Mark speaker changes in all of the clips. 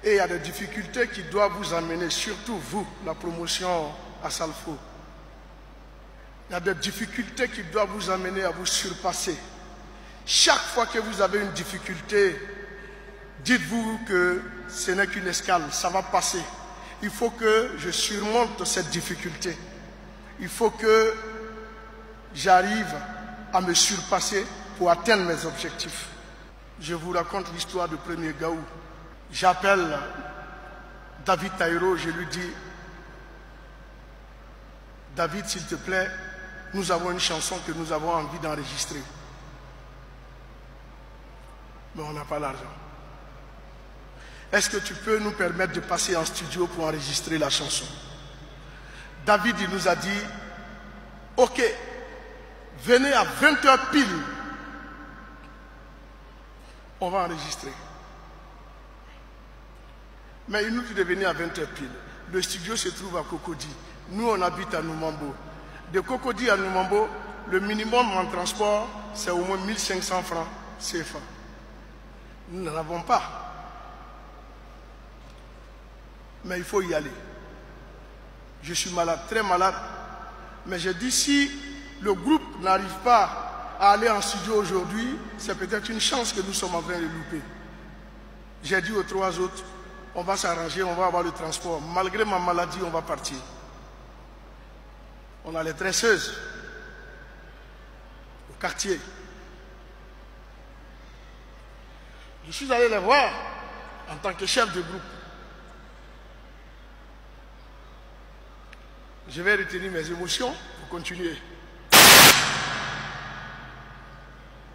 Speaker 1: Et il y a des difficultés qui doivent vous amener, surtout vous, la promotion à Salfo. Il y a des difficultés qui doivent vous amener à vous surpasser. Chaque fois que vous avez une difficulté, dites-vous que ce n'est qu'une escale, ça va passer. Il faut que je surmonte cette difficulté. Il faut que j'arrive à me surpasser pour atteindre mes objectifs. Je vous raconte l'histoire du premier Gaou. J'appelle David Taïro, je lui dis, David, s'il te plaît, nous avons une chanson que nous avons envie d'enregistrer. Mais on n'a pas l'argent. Est-ce que tu peux nous permettre de passer en studio pour enregistrer la chanson? David, il nous a dit, ok, venez à 20h pile. On va enregistrer. Mais il nous dit de venir à 20h pile. Le studio se trouve à Cocody. Nous, on habite à Noumambo. De Cocody à Noumambo, le minimum en transport, c'est au moins 1500 francs CFA. Nous n'en avons pas. Mais il faut y aller. Je suis malade, très malade. Mais j'ai dit, si le groupe n'arrive pas à aller en studio aujourd'hui, c'est peut-être une chance que nous sommes en train de louper. J'ai dit aux 3 autres, on va s'arranger, on va avoir le transport. Malgré ma maladie, on va partir. On a les tresseuses au quartier. Je suis allé les voir en tant que chef de groupe. Je vais retenir mes émotions pour continuer.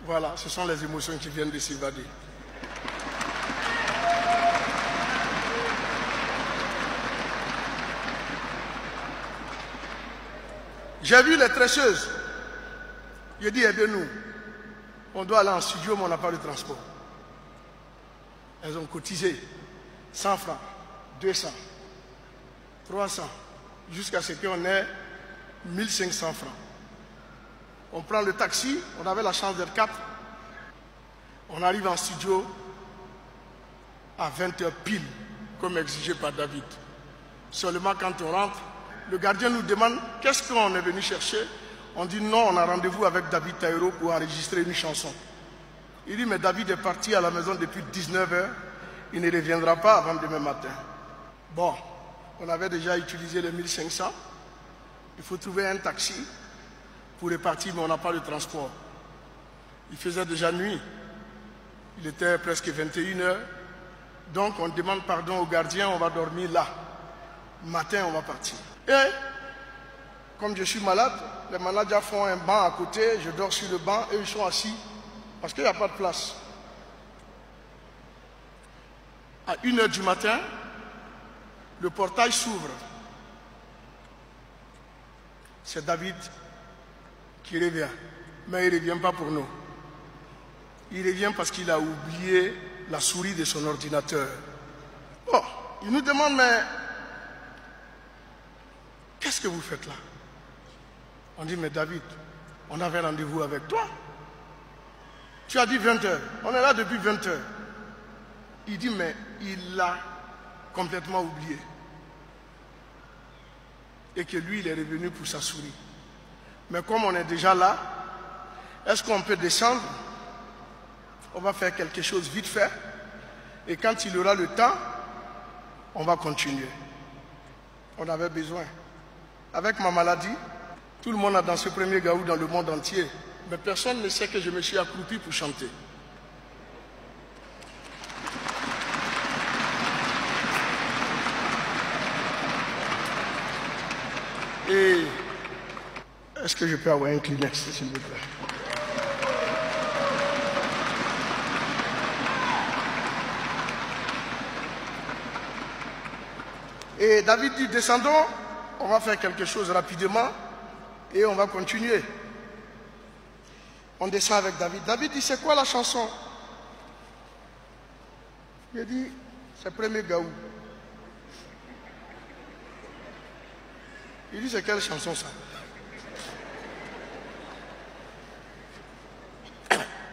Speaker 1: Voilà, ce sont les émotions qui viennent de s'évader. J'ai vu les tresseuses. J'ai dit, aidez-nous. On doit aller en studio, mais on n'a pas de transport. Elles ont cotisé 100 francs, 200, 300, jusqu'à ce qu'on ait 1500 francs. On prend le taxi, on avait la chance d'être 4. On arrive en studio à 20h pile, comme exigé par David. Seulement quand on rentre, le gardien nous demande qu'est-ce qu'on est venu chercher. On dit non, on a rendez-vous avec David Taïro pour enregistrer une chanson. Il dit mais David est parti à la maison depuis 19h, il ne reviendra pas avant demain matin. Bon, on avait déjà utilisé les 1500, il faut trouver un taxi pour repartir, mais on n'a pas de transport. Il faisait déjà nuit, il était presque 21h, donc on demande pardon au gardien, on va dormir là. Matin, on va partir. Et comme je suis malade, les managers font un banc à côté, je dors sur le banc et ils sont assis parce qu'il n'y a pas de place. À 1h du matin, le portail s'ouvre. C'est David qui revient. Mais il ne revient pas pour nous. Il revient parce qu'il a oublié la souris de son ordinateur. Bon, il nous demande, mais qu'est-ce que vous faites là? On dit, mais David, on avait rendez-vous avec toi. Tu as dit 20h. On est là depuis 20h. Il dit, mais il l'a complètement oublié. Et que lui, il est revenu pour sa souris. Mais comme on est déjà là, est-ce qu'on peut descendre? On va faire quelque chose vite fait. Et quand il aura le temps, on va continuer. On avait besoin. Avec ma maladie, tout le monde a dansé premier Gaou dans le monde entier. Mais personne ne sait que je me suis accroupi pour chanter. Et est-ce que je peux avoir un Kleenex, s'il vous plaît? Et David dit, descendons, on va faire quelque chose rapidement et on va continuer. On descend avec David. David dit, c'est quoi la chanson? Il dit, c'est premier Gaou. Il dit, c'est quelle chanson ça?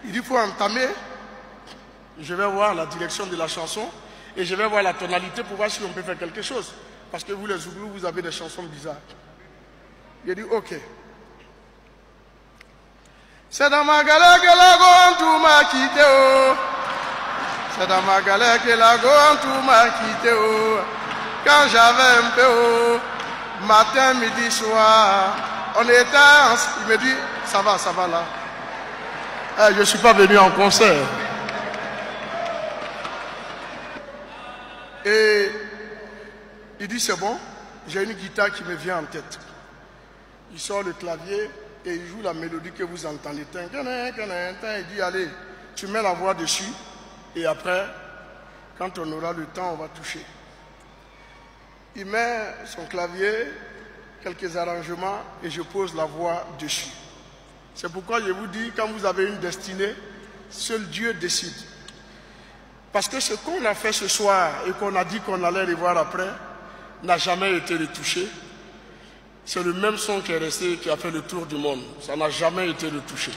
Speaker 1: Il dit, il faut entamer. Je vais voir la direction de la chanson. Et je vais voir la tonalité pour voir si on peut faire quelque chose. Parce que vous les Zouglous, vous avez des chansons bizarres. Il a dit ok. C'est dans ma galère que la gomme tout m'a quitté. C'est dans ma galère que la gomme tout m'a quitté. Quand j'avais un peu matin, midi, soir, on était ensemble. Il me dit, ça va là. Je ne suis pas venu en concert. Et il dit, c'est bon, j'ai une guitare qui me vient en tête. Il sort le clavier et il joue la mélodie que vous entendez. Il dit, allez, tu mets la voix dessus et après, quand on aura le temps, on va toucher. Il met son clavier, quelques arrangements et je pose la voix dessus. C'est pourquoi je vous dis, quand vous avez une destinée, seul Dieu décide. Parce que ce qu'on a fait ce soir et qu'on a dit qu'on allait revoir après, n'a jamais été retouché. C'est le même son qui est resté, qui a fait le tour du monde. Ça n'a jamais été retouché.